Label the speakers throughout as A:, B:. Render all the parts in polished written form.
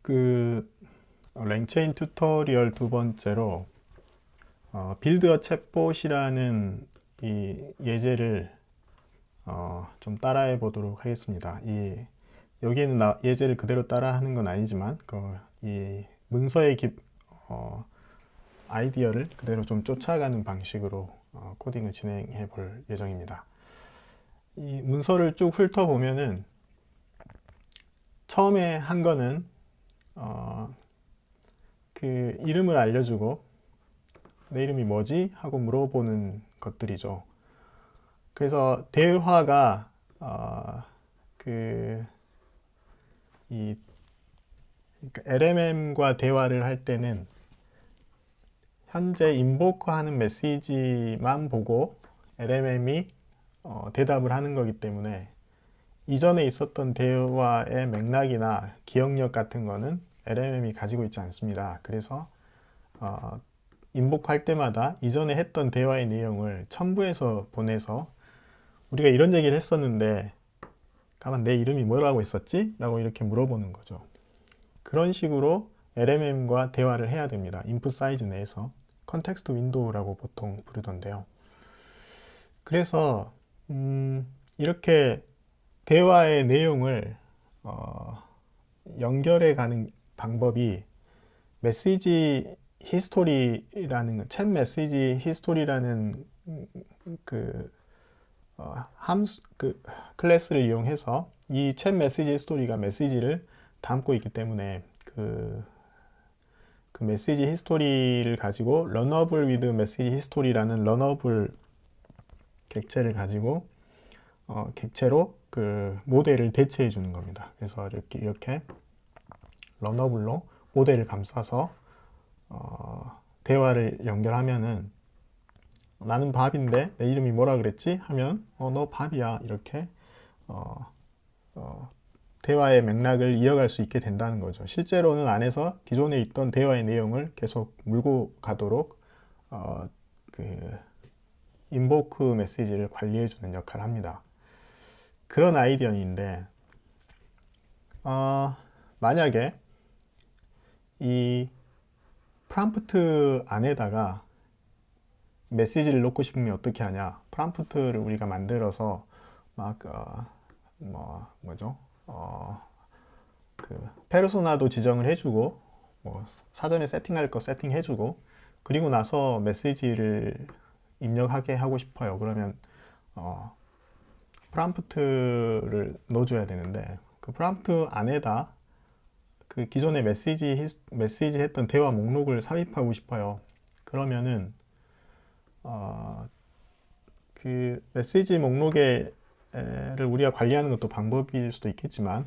A: 그 랭체인 튜토리얼 두 번째로 빌드 어 챗봇이라는 이 예제를 좀 따라해 보도록 하겠습니다. 여기에는 예제를 그대로 따라 하는 건 아니지만 이 문서의 아이디어를 그대로 좀 쫓아가는 방식으로 코딩을 진행해 볼 예정입니다. 이 문서를 쭉 훑어보면은 처음에 한 거는 그 이름을 알려주고 내 이름이 뭐지? 하고 물어보는 것들이죠. 그래서 대화가 그러니까 LMM과 대화를 할 때는 현재 인보커하는 메시지만 보고 LMM이 대답을 하는 거기 때문에 이전에 있었던 대화의 맥락이나 기억력 같은 거는 LMM이 가지고 있지 않습니다. 그래서 인복할 때마다 이전에 했던 대화의 내용을 첨부해서 보내서 우리가 이런 얘기를 했었는데 가만 내 이름이 뭐라고 했었지? 라고 이렇게 물어보는 거죠. 그런 식으로 LMM과 대화를 해야 됩니다. 인풋 사이즈 내에서 컨텍스트 윈도우라고 보통 부르던데요. 그래서 이렇게 대화의 내용을 연결해 가는 방법이 메시지 히스토리라는 챗 메시지 히스토리라는 클래스를 이용해서 이 챗 메시지 히스토리가 메시지를 담고 있기 때문에 그 메시지 히스토리를 가지고 런어블 위드 메시지 히스토리라는 런어블 객체를 가지고 객체로 그 모델을 대체해 주는 겁니다. 그래서 이렇게 런어블로 모델을 감싸서 대화를 연결하면은 나는 밥인데 내 이름이 뭐라 그랬지? 하면 너 밥이야 이렇게 대화의 맥락을 이어갈 수 있게 된다는 거죠. 실제로는 안에서 기존에 있던 대화의 내용을 계속 물고 가도록 그 인보크 메시지를 관리해 주는 역할을 합니다. 그런 아이디어인데 만약에 이 프롬프트 안에다가 메시지를 넣고 싶으면 어떻게 하냐? 프롬프트를 우리가 만들어서 막 그 페르소나도 지정을 해주고 사전에 세팅할 거 세팅해주고 그리고 나서 메시지를 입력하게 하고 싶어요. 그러면 프롬프트를 넣어줘야 되는데 그 프롬프트 안에다 그 기존에 메시지 했던 대화 목록을 삽입하고 싶어요. 그러면은 그 메시지 목록을 우리가 관리하는 것도 방법일 수도 있겠지만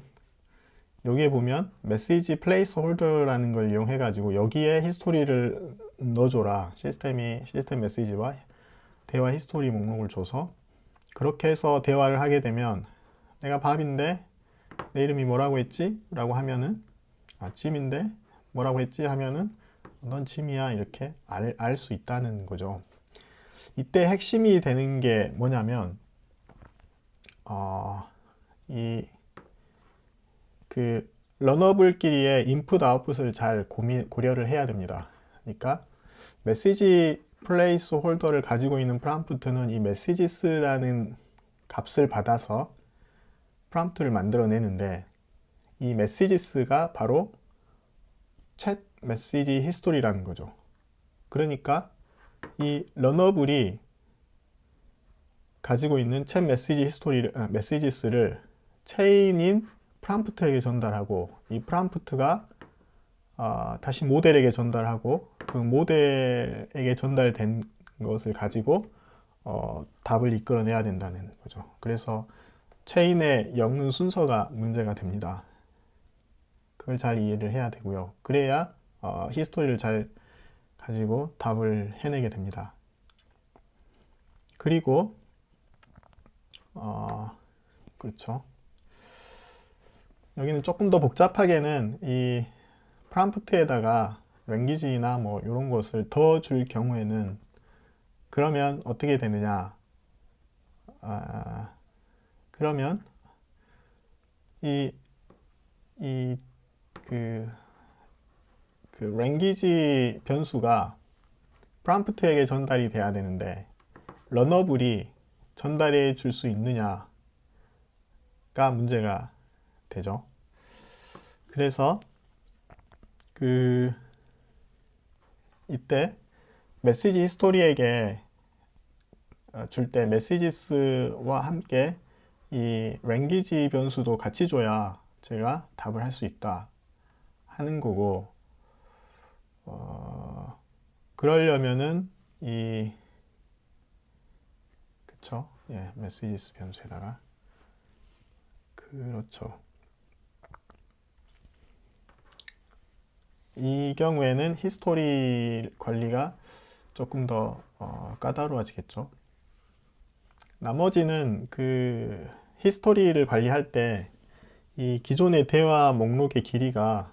A: 여기에 보면 메시지 플레이스 홀더라는 걸 이용해 가지고 여기에 히스토리를 넣어줘라. 시스템 메시지와 대화 히스토리 목록을 줘서 그렇게 해서 대화를 하게 되면 내가 밥인데 내 이름이 뭐라고 했지? 라고 하면은 짐인데 뭐라고 했지? 하면은 넌 짐이야 이렇게 알 수 있다는 거죠. 이때 핵심이 되는 게 뭐냐면 그 러너블끼리의 인풋 아웃풋을 잘 고려를 해야 됩니다. 그러니까 메시지 플레이스 홀더를 가지고 있는 프롬프트는 이 메시지스라는 값을 받아서 프롬프트를 만들어내는데 이 메시지스가 바로 챗 메시지 히스토리라는 거죠. 그러니까 이 러너블이 가지고 있는 챗 메시지 메시지스를 체인인 프롬프트에게 전달하고 이 프롬프트가 다시 모델에게 전달하고 그 모델에게 전달된 것을 가지고 답을 이끌어내야 된다는 거죠. 그래서 체인의 엮는 순서가 문제가 됩니다. 그걸 잘 이해를 해야 되고요. 그래야 히스토리를 잘 가지고 답을 해내게 됩니다. 그리고 그렇죠. 여기는 조금 더 복잡하게는 이 프롬프트에다가 랭귀지나 뭐 이런 것을 더 줄 경우에는 그러면 어떻게 되느냐? 그러면 그 그 랭귀지 변수가 프롬프트에게 전달이 돼야 되는데 러너블이 전달해 줄 수 있느냐가 문제가 되죠. 그래서 이때 메시지 히스토리에게 줄 때 메시지스와 함께 이 랭귀지 변수도 같이 줘야 제가 답을 할 수 있다 하는 거고, 그러려면은 그쵸? 예, 메시지스 변수에다가 그렇죠. 이 경우에는 히스토리 관리가 조금 더 까다로워지겠죠. 나머지는 그 히스토리를 관리할 때 이 기존의 대화 목록의 길이가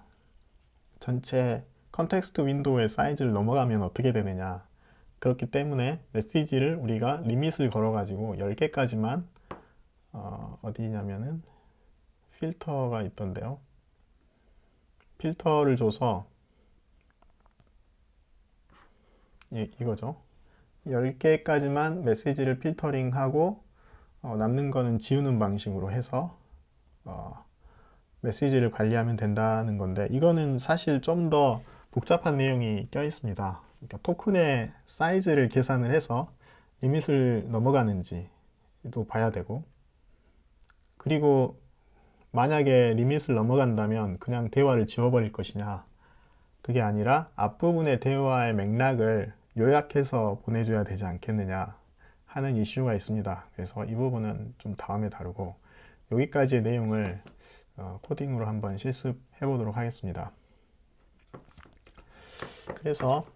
A: 전체 컨텍스트 윈도우의 사이즈를 넘어가면 어떻게 되느냐. 그렇기 때문에 메시지를 우리가 리밋을 걸어가지고 10개까지만 어디냐면은 필터가 있던데요. 필터를 줘서 이거죠. 10개까지만 메시지를 필터링하고 남는 거는 지우는 방식으로 해서 메시지를 관리하면 된다는 건데, 이거는 사실 좀 더 복잡한 내용이 껴 있습니다. 그러니까 토큰의 사이즈를 계산을 해서 리밋을 넘어가는지도 봐야 되고, 그리고 만약에 리밋을 넘어간다면 그냥 대화를 지워버릴 것이냐, 그게 아니라 앞부분의 대화의 맥락을 요약해서 보내줘야 되지 않겠느냐 하는 이슈가 있습니다. 그래서 이 부분은 좀 다음에 다루고, 여기까지의 내용을 코딩으로 한번 실습해 보도록 하겠습니다. 그래서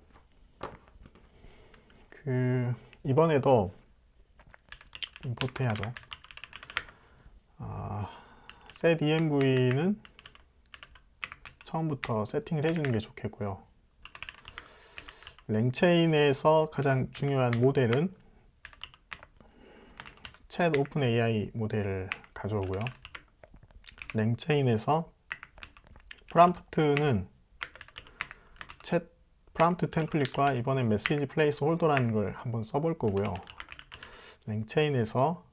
A: 이번에도 임포트 해야죠. setEnv는 처음부터 세팅을 해주는 게 좋겠고요. 랭체인에서 가장 중요한 모델은 챗 오픈 AI 모델을 가져오고요. 랭체인에서 프롬프트는 챗 프롬프트 템플릿과 이번엔 메시지 플레이스 홀더라는 걸 한번 써볼 거고요. 랭체인에서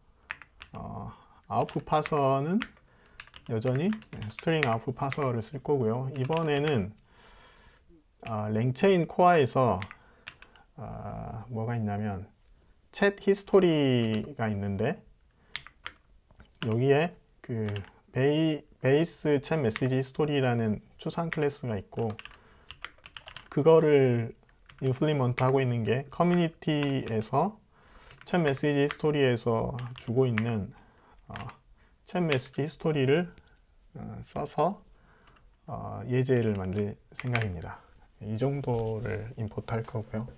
A: 아웃풋 파서는 여전히 스트링 아웃풋 파서를 쓸 거고요. 이번에는 랭체인 코어에서 뭐가 있냐면 챗 히스토리가 있는데, 여기에 그 베이스 챗 메시지 히스토리라는 추상 클래스가 있고, 그거를 임플리먼트 하고 있는 게 커뮤니티에서 챗 메시지 히스토리에서 주고 있는 챗 메시지 히스토리를 써서 예제를 만들 생각입니다. 이 정도를 임포트 할 거고요.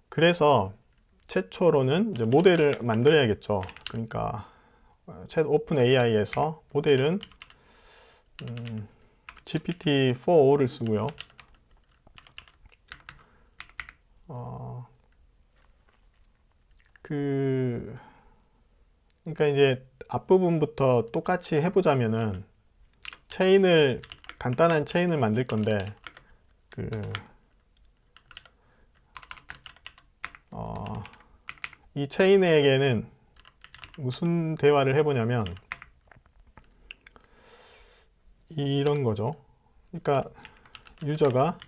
A: 그래서 최초로는 이제 모델을 만들어야겠죠. 그러니까 챗 오픈 AI에서 모델은 GPT-4o를 쓰고요. 그러니까 이제 앞부분부터 똑같이 해보자면은 간단한 체인을 만들 건데, 이 체인에게는 무슨 대화를 해보냐면 이런 거죠. 그러니까 유저가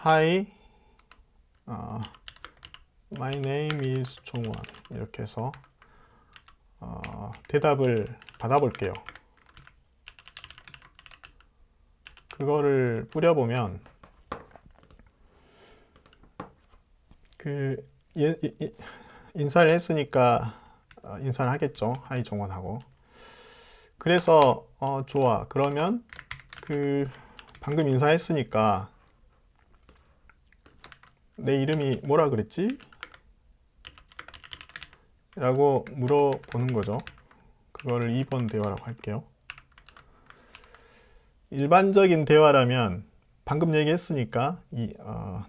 A: Hi, my name is 종원 이렇게 해서 대답을 받아볼게요. 그거를 뿌려보면 인사를 했으니까 인사를 하겠죠. 하이 정원하고. 그래서 좋아. 그러면 방금 인사했으니까 내 이름이 뭐라 그랬지? 라고 물어보는 거죠. 그거를 2번 대화라고 할게요. 일반적인 대화라면 방금 얘기했으니까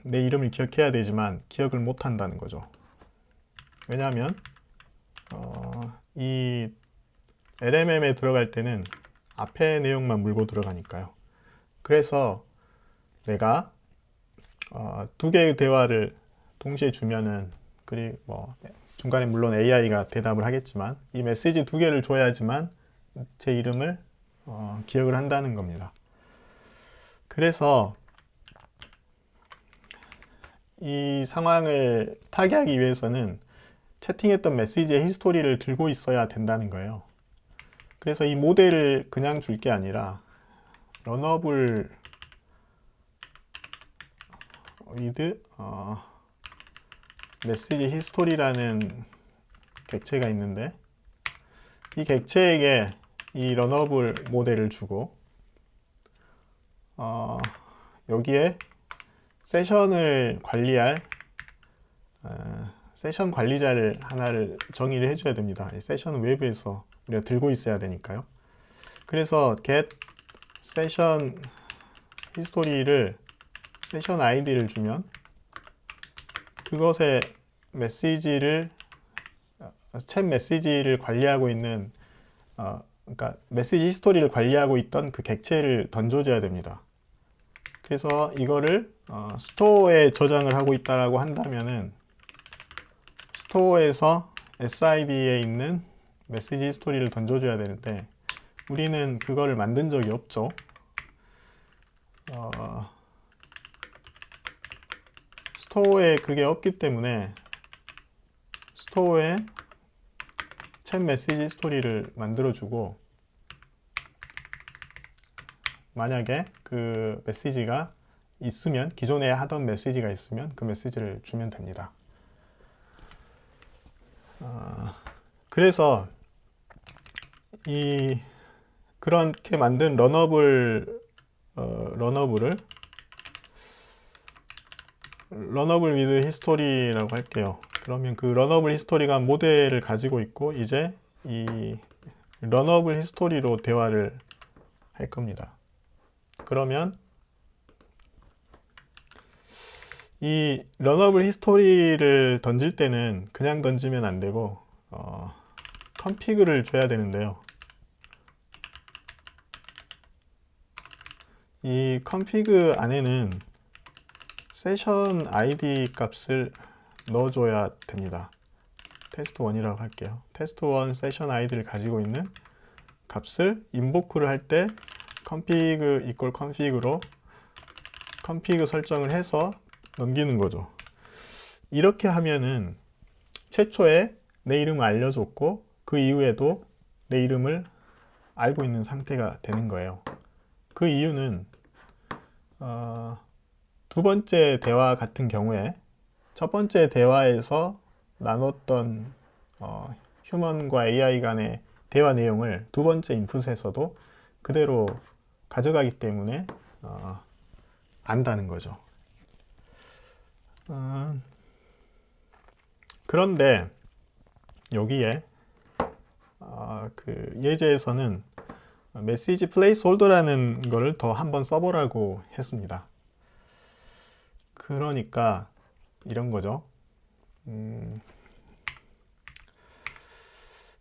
A: 내 이름을 기억해야 되지만 기억을 못 한다는 거죠. 왜냐하면 이 LMM에 들어갈 때는 앞에 내용만 물고 들어가니까요. 그래서 내가 두 개의 대화를 동시에 주면은, 그리고 뭐 중간에 물론 AI가 대답을 하겠지만 이 메시지 두 개를 줘야지만 제 이름을 기억을 한다는 겁니다. 그래서 이 상황을 타개하기 위해서는 채팅했던 메시지의 히스토리를 들고 있어야 된다는 거예요. 그래서 이 모델을 그냥 줄 게 아니라 러너블 with 메시지 히스토리라는 객체가 있는데, 이 객체에게 이 러너블 모델을 주고 여기에 세션을 관리할 세션 관리자를 하나를 정의를 해줘야 됩니다. 이 세션 외부에서 우리가 들고 있어야 되니까요. 그래서 get session 히스토리를 세션 아이디를 주면 그것에 메시지를 챗 메시지를 관리하고 있는 그러니까 메시지 히스토리를 관리하고 있던 그 객체를 던져줘야 됩니다. 그래서 이거를 스토어에 저장을 하고 있다라고 한다면은 스토어에서 SID에 있는 메시지 히스토리를 던져줘야 되는데 우리는 그거를 만든 적이 없죠. 스토어에 그게 없기 때문에 스토어에 챗 메시지 히스토리를 만들어주고, 만약에 그 메시지가 있으면, 기존에 하던 메시지가 있으면 그 메시지를 주면 됩니다. 그래서 그렇게 만든 러너블을 러너블 위드 히스토리라고 할게요. 그러면 그 러너블 히스토리가 모델을 가지고 있고 이제 이 러너블 히스토리로 대화를 할 겁니다. 그러면 이 러너블 히스토리를 던질 때는 그냥 던지면 안 되고 컨피그를 줘야 되는데요. 이 컨피그 안에는 세션 ID 값을 넣어줘야 됩니다. test1이라고 할게요. test1 세션 ID를 가지고 있는 값을 인보크를 할 때 config equal config로 config 설정을 해서 넘기는 거죠. 이렇게 하면은 최초에 내 이름을 알려줬고 그 이후에도 내 이름을 알고 있는 상태가 되는 거예요. 그 이유는 두 번째 대화 같은 경우에 첫 번째 대화에서 나눴던 휴먼과 AI 간의 대화 내용을 두 번째 인풋에서도 그대로 가져가기 때문에 안다는 거죠. 그런데 여기에 그 예제에서는 메시지 플레이스홀더라는 거를 더 한번 써보라고 했습니다. 그러니까 이런 거죠.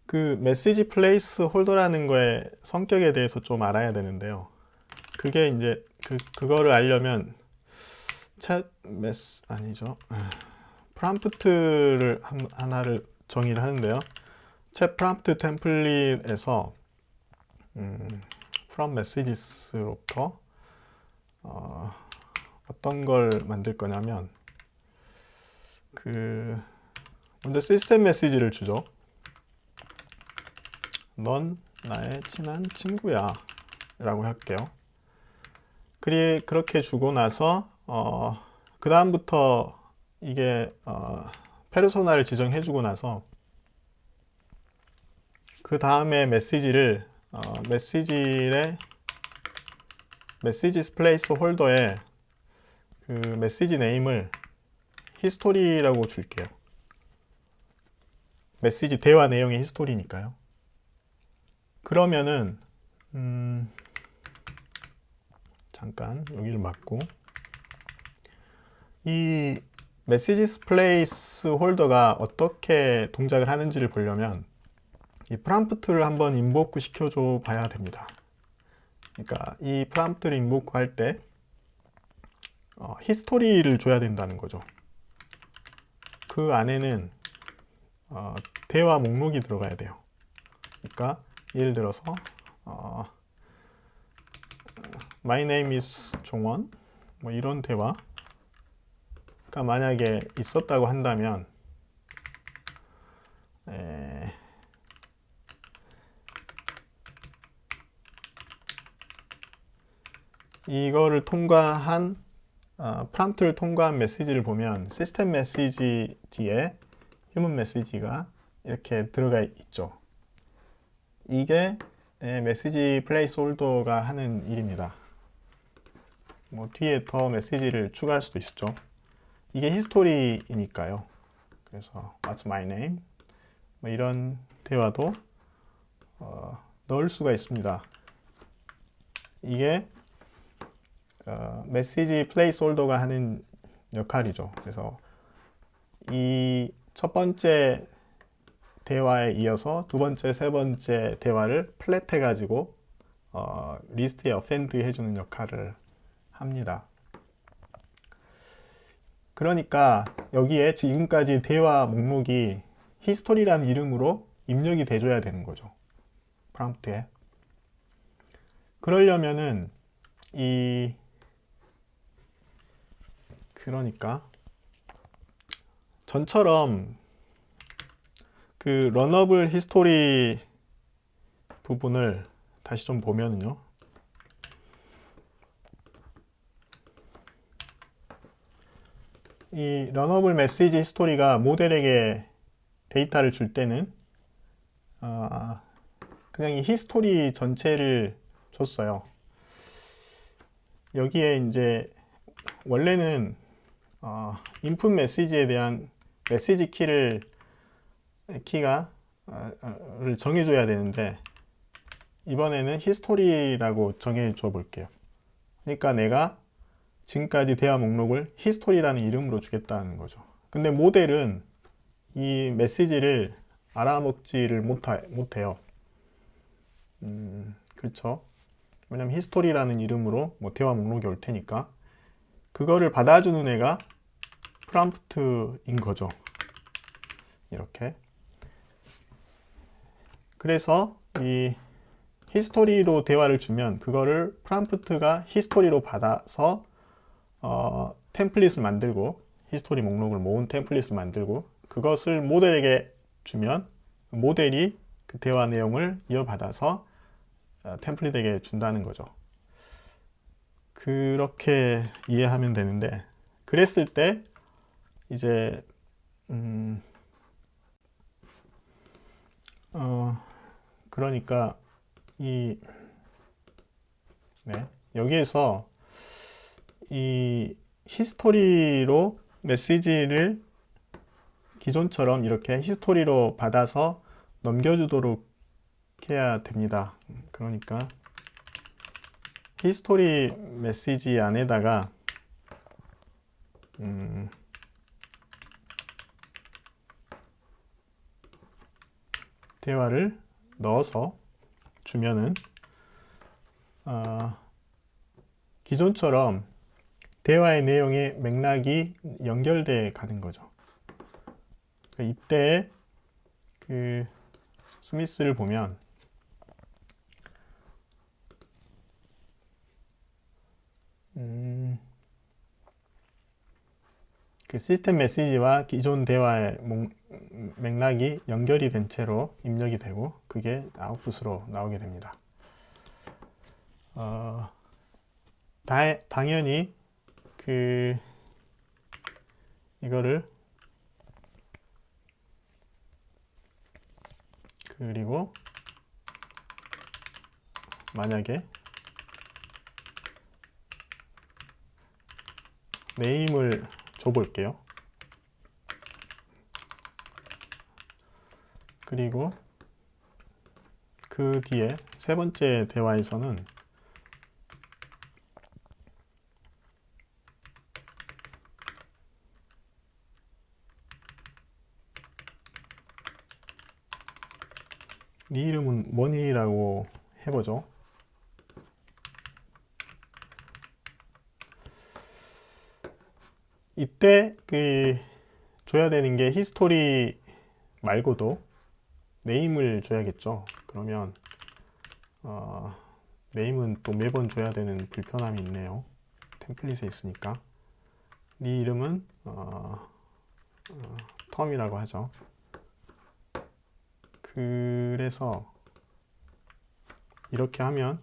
A: 그 메시지 플레이스홀더라는 거의 성격에 대해서 좀 알아야 되는데요. 그게 이제 그거를 알려면 프롬프트를 하나를 정의를 하는데요. 챗 프롬프트 템플릿에서 from messages로부터 어떤 걸 만들 거냐면 먼저 시스템 메시지를 주죠. 넌 나의 친한 친구야 라고 할게요. 그렇게 주고 나서 그 다음부터 이게 페르소나를 지정해 주고 나서 그 다음에 메시지를 메시지 플레이스 홀더에 그 메시지 네임을 히스토리라고 줄게요. 메시지 대화 내용의 히스토리니까요. 그러면은 잠깐 여기를 막고 이 메시지 플레이스 홀더가 어떻게 동작을 하는지를 보려면 이 프롬프트를 한번 인보크 시켜줘 봐야 됩니다. 그러니까 이 프롬프트를 인보크 할 때 히스토리를 줘야 된다는 거죠. 그 안에는 대화 목록이 들어가야 돼요. 그러니까 예를 들어서 My name is 종원 뭐 이런 대화가 만약에 있었다고 한다면 이거를 통과한 프롬프트를 통과한 메시지를 보면 시스템 메시지 뒤에 휴먼 메시지가 이렇게 들어가 있죠. 이게 메시지 플레이스홀더가 하는 일입니다. 뭐 뒤에 더 메시지를 추가할 수도 있죠. 이게 히스토리이니까요. 그래서 What's my name? 뭐 이런 대화도 넣을 수가 있습니다. 이게 메시지 플레이스홀더가 하는 역할이죠. 그래서 이 첫 번째 대화에 이어서 두 번째, 세 번째 대화를 플랫해 가지고 리스트에 어펜드 해주는 역할을 합니다. 그러니까 여기에 지금까지 대화 목록이 히스토리라는 이름으로 입력이 돼줘야 되는 거죠. 프롬프트에. 그러려면은 그러니까 전처럼 그 런어블 히스토리 부분을 다시 좀 보면은요. 이 런어블 메시지 히스토리가 모델에게 데이터를 줄 때는 그냥 이 히스토리 전체를 줬어요. 여기에 이제 원래는 인풋 메시지에 대한 메시지 키가 정해줘야 되는데 이번에는 히스토리라고 정해줘 볼게요. 그러니까 내가 지금까지 대화 목록을 히스토리라는 이름으로 주겠다는 거죠. 근데 모델은 이 메시지를 알아먹지를 못해요. 그렇죠. 왜냐면 히스토리라는 이름으로 뭐 대화 목록이 올 테니까 그거를 받아주는 애가 프롬프트인 거죠. 이렇게. 그래서 이 히스토리로 대화를 주면 그거를 프롬프트가 히스토리로 받아서 템플릿을 만들고 히스토리 목록을 모은 템플릿을 만들고 그것을 모델에게 주면 모델이 그 대화 내용을 이어받아서 템플릿에게 준다는 거죠. 그렇게 이해하면 되는데 그랬을 때 이제 그러니까 여기에서 이 히스토리로 메시지를 기존처럼 이렇게 히스토리로 받아서 넘겨주도록 해야 됩니다. 그러니까 히스토리 메시지 안에다가 대화를 넣어서 주면은 기존처럼 대화의 내용의 맥락이 연결돼 가는 거죠. 이때 그 스미스를 보면 그 시스템 메시지와 기존 대화의 맥락이 연결이 된 채로 입력이 되고 그게 아웃풋으로 나오게 됩니다. 당연히 이거를 그리고 만약에 네임을 줘볼게요. 그리고 그 뒤에 세 번째 대화에서는 네 이름은 뭐니? 라고 해보죠. 이때 줘야 되는 게 히스토리 말고도 네임을 줘야겠죠. 그러면 네임은 또 매번 줘야 되는 불편함이 있네요. 템플릿에 있으니까. 네 이름은 텀이라고 하죠. 그래서 이렇게 하면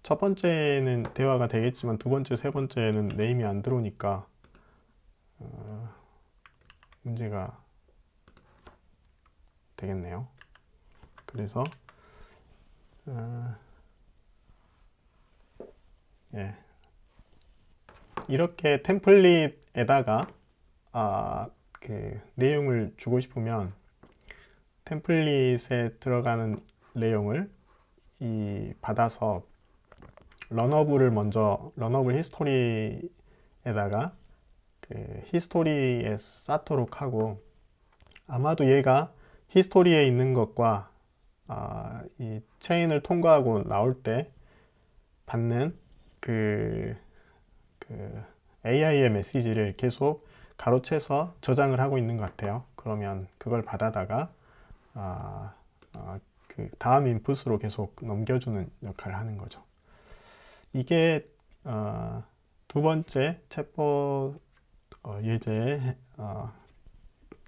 A: 첫 번째는 대화가 되겠지만 두 번째, 세 번째는 네임이 안 들어오니까 문제가 되겠네요. 그래서 예. 이렇게 템플릿에다가 내용을 주고 싶으면 템플릿에 들어가는 내용을 받아서 런어블 히스토리에다가 히스토리에 쌓도록 하고, 아마도 얘가 히스토리에 있는 것과 이 체인을 통과하고 나올 때 받는 AI의 메시지를 계속 가로채서 저장을 하고 있는 것 같아요. 그러면 그걸 받아다가 그 다음 인풋으로 계속 넘겨주는 역할을 하는 거죠. 이게 두 번째 챗봇 예제의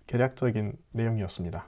A: 개략적인 내용이었습니다.